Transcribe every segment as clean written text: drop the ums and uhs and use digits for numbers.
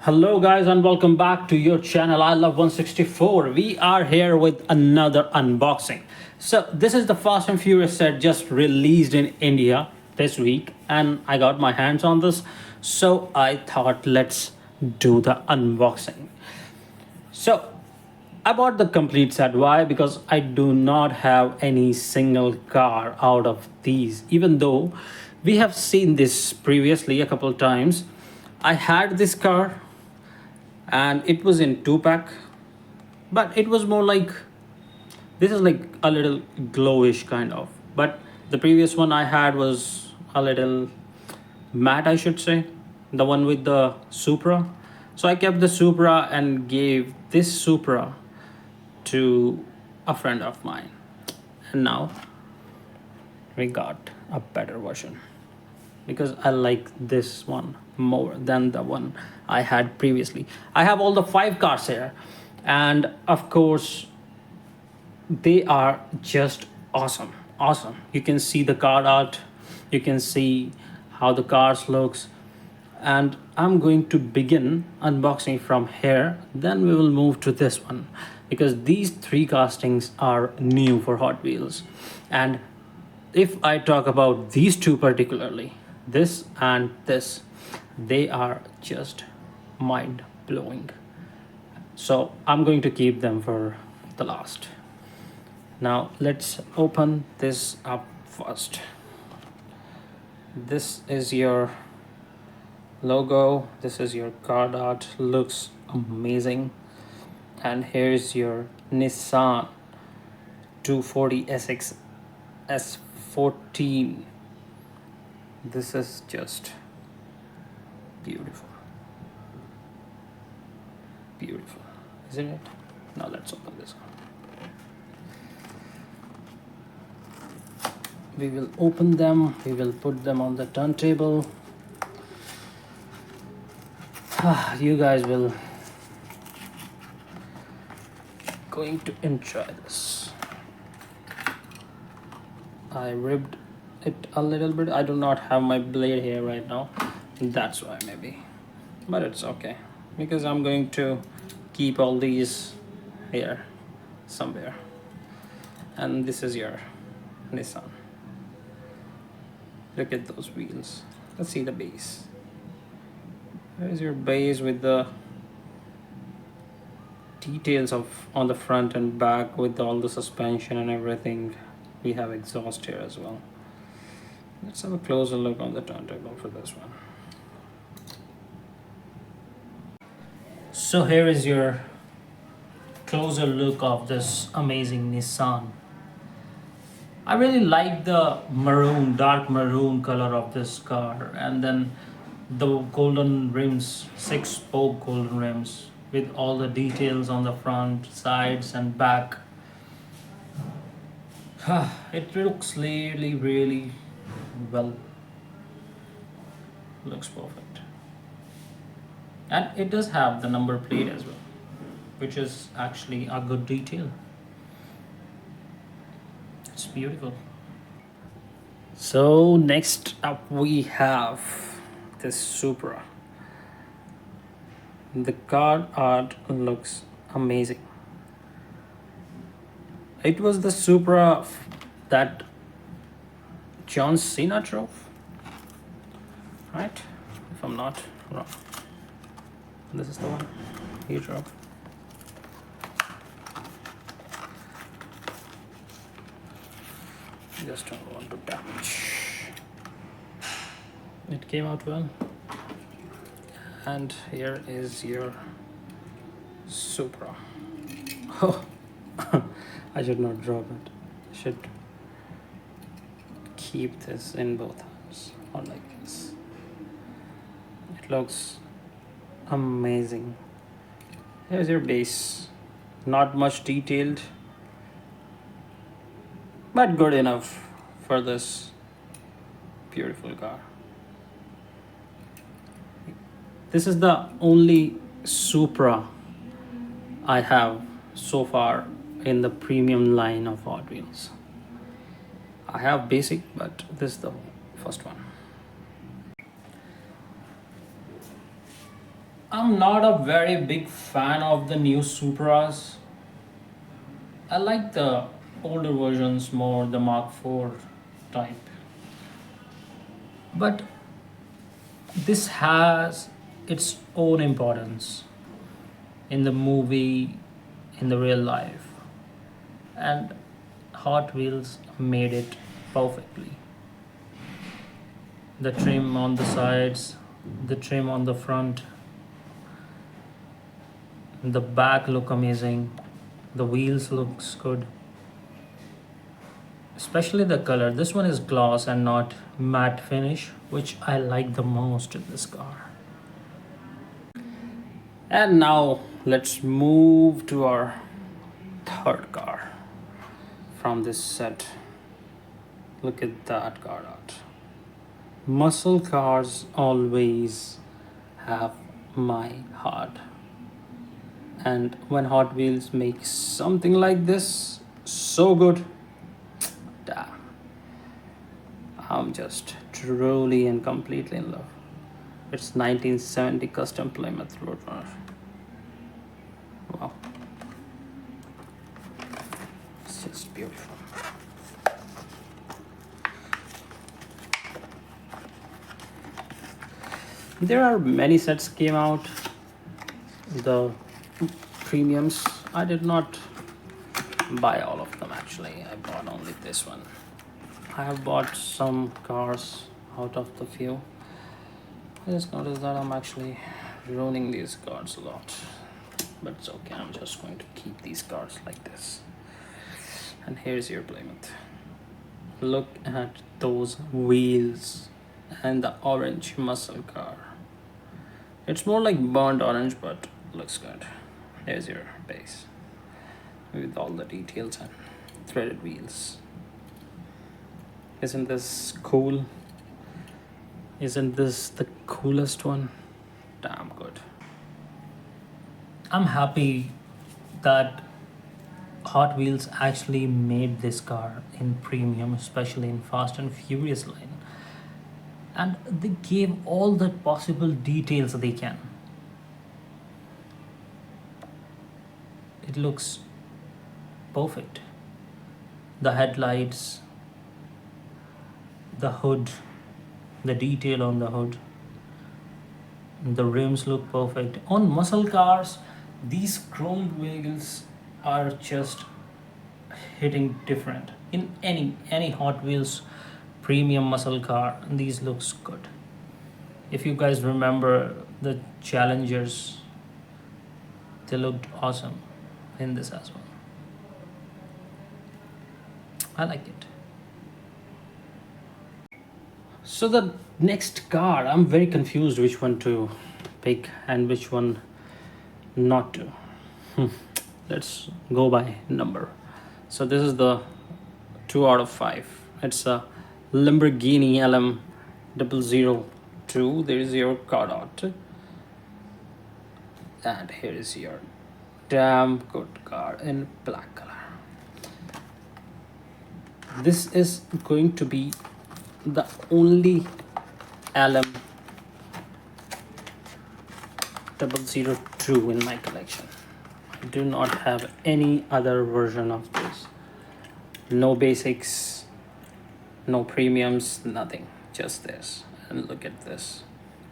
Hello, guys, and welcome back to your channel. I love 164. We are here with another unboxing. So, this is the Fast and Furious set just released in India this week, and I got my hands on this. So, I thought let's do the unboxing. So, I bought the complete set. Why? Because I do not have any single car out of these, even though we have seen this previously a couple of times. I had this car and it was in two pack, but it was more like this is like a little glowish kind of, but the previous one I had was a little matte, I should say, the one with the Supra. So I kept the Supra and gave this Supra to a friend of mine, and now we got a better version because I like this one more than the one I had previously. I have all the five cars here, and of course, they are just awesome. Awesome. You can see the car art, you can see how the cars looks, and I'm going to begin unboxing from here. Then we will move to this one because these three castings are new for Hot Wheels, and if I talk about these two particularly, this and this, they are just mind blowing. So I'm going to keep them for the last. Now let's open this up first. This is your logo, this is your card art, looks amazing. And here's your Nissan 240 SX S14. This is just beautiful. Beautiful, isn't it? Now let's open this one. We will open them, we will put them on the turntable. You guys will going to enjoy this. I ripped it a little bit. I do not have my blade here right now, that's why maybe, but it's okay because I'm going to keep all these here somewhere. And this is your Nissan. Look at those wheels. Let's see the base. There's your base with the details of on the front and back with all the suspension and everything. We have exhaust here as well. Let's have a closer look on the turntable for this one. So here is your closer look of this amazing Nissan. I really like the maroon, dark maroon color of this car, and then the golden rims, 6-spoke golden rims with all the details on the front, sides and back. It looks really well. Looks perfect. And it does have the number plate as well, which is actually a good detail. It's beautiful. So next up we have this Supra. The car art looks amazing. It was the Supra that John Cena drove, right? If I'm not wrong. This is the one he drove. Just don't want to damage. It came out well. And here is your Supra. Oh, I should not drop it. I should keep this in both hands or like this. It looks amazing. Here's your base. Not much detailed, but good enough for this beautiful car. This is the only Supra I have so far in the premium line of Hot Wheels. I have basic, but this is the first one. I'm not a very big fan of the new Supras. I like the older versions more, the Mark IV type. But this has its own importance in the movie, in the real life, and Hot Wheels made it perfectly. The trim on the sides, the trim on the front, the back look amazing, the wheels looks good, especially the color. This one is gloss and not matte finish, which I like the most in this car. And now let's move to our third car from this set. Look at that car art. Muscle cars always have my heart. And when Hot Wheels makes something like this so good, damn, I'm just truly and completely in love. It's 1970 custom Plymouth Roadrunner. Wow, it's just beautiful. There are many sets came out. The premiums, I did not buy all of them actually. I bought only this one. I have bought some cars out of the few. I just noticed that I'm actually ruining these cards a lot. But it's okay, I'm just going to keep these cards like this. And here's your Plymouth. Look at those wheels and the orange muscle car. It's more like burnt orange, but looks good. Here's your base with all the details and threaded wheels. Isn't this cool? Isn't this the coolest one? Damn good. I'm happy that Hot Wheels actually made this car in premium, especially in Fast and Furious line. And they gave all the possible details they can. It looks perfect. The headlights, the hood, the detail on the hood, the rims look perfect. On muscle cars, these chromed wheels are just hitting different. In any Hot Wheels premium muscle car, these looks good. If you guys remember the Challengers, they looked awesome in this as well. I like it. So the next car, I'm very confused which one to pick and which one not to. Let's go by number. So this is the 2 out of 5. It's a Lamborghini LM 002. There is your car dot. And here is your damn good car in black color. This is going to be the only LM 002 in my collection. I do not have any other version of this. No basics, no premiums, nothing. Just this. And look at this.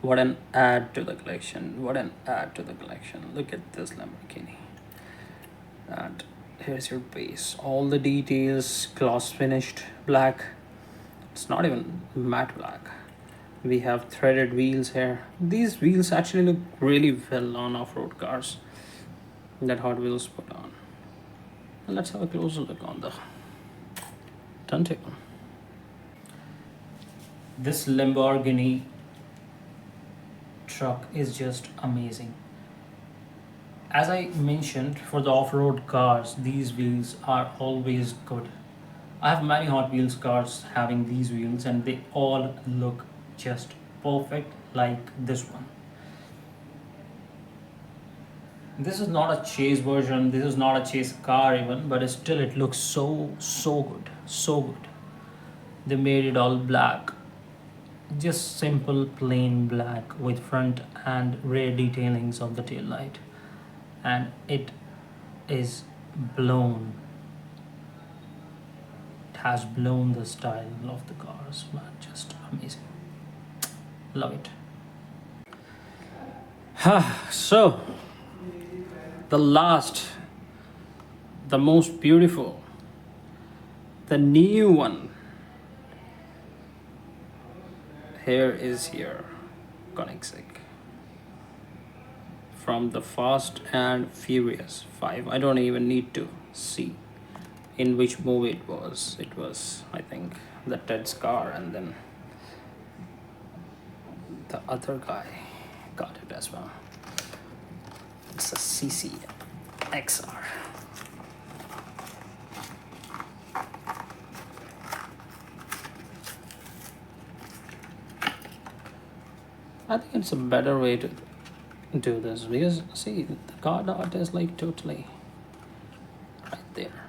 What an add to the collection. What an add to the collection. Look at this Lamborghini. And here's your base. All the details, gloss finished black. It's not even matte black. We have threaded wheels here. These wheels actually look really well on off-road cars that Hot Wheels put on. And let's have a closer look on the turntable. This Lamborghini truck is just amazing. As I mentioned, for the off-road cars, these wheels are always good. I have many Hot Wheels cars having these wheels and they all look just perfect like this one. This is not a chase version, this is not a chase car even, but still it looks so good, so good. They made it all black. just simple plain black with front and rear detailings of the tail light, and it is blown. It has blown the style of the cars, man. Just amazing. Love it. So, the last, the most beautiful, the new one. Here, Koenigsegg. From the Fast and Furious 5. I don't even need to see in which movie it was. It was, I think, the Ted's car, and then the other guy got it as well. It's a CC XR. I think it's a better way to do this, because see, the card art is like totally right there,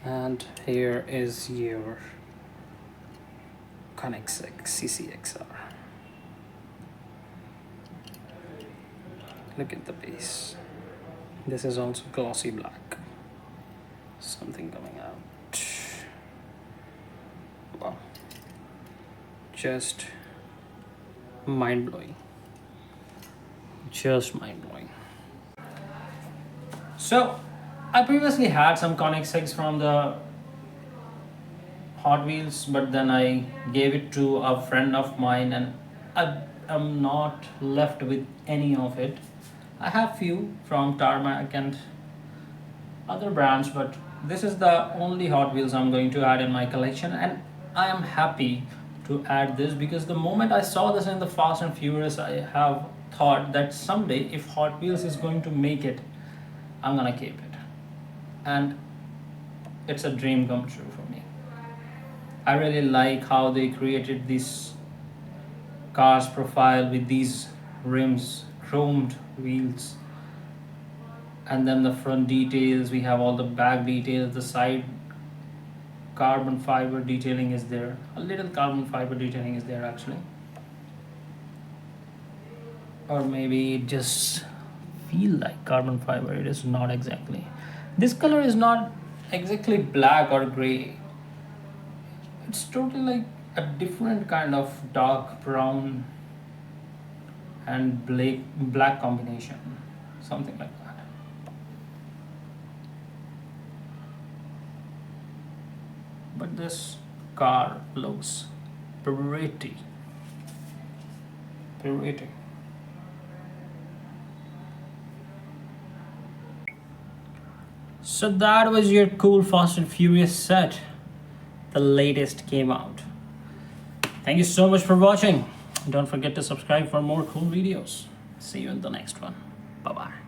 and here is your Koenigsegg CCXR. Look at the base. This is also glossy black. Something coming out. Wow. Just mind-blowing. Just mind-blowing. So, I previously had some Koenigsegg's from the Hot Wheels, but then I gave it to a friend of mine, and I'm not left with any of it. I have few from Tarmac and other brands, but this is the only Hot Wheels I'm going to add in my collection, and I am happy to add this because the moment I saw this in the Fast and Furious, I have thought that someday if Hot Wheels is going to make it, I'm gonna keep it, and it's a dream come true for me. I really like how they created this car's profile with these rims, chromed wheels, and then the front details. We have all the back details, the side carbon fiber detailing is there. A little carbon fiber detailing is there actually, or maybe it just feel like carbon fiber. It is not exactly. This color is not exactly black or gray. It's totally like a different kind of dark brown and black combination, something like that. But this car looks pretty. So that was your cool Fast and Furious set. The latest came out. Thank you so much for watching. Don't forget to subscribe for more cool videos. See you in the next one. Bye bye.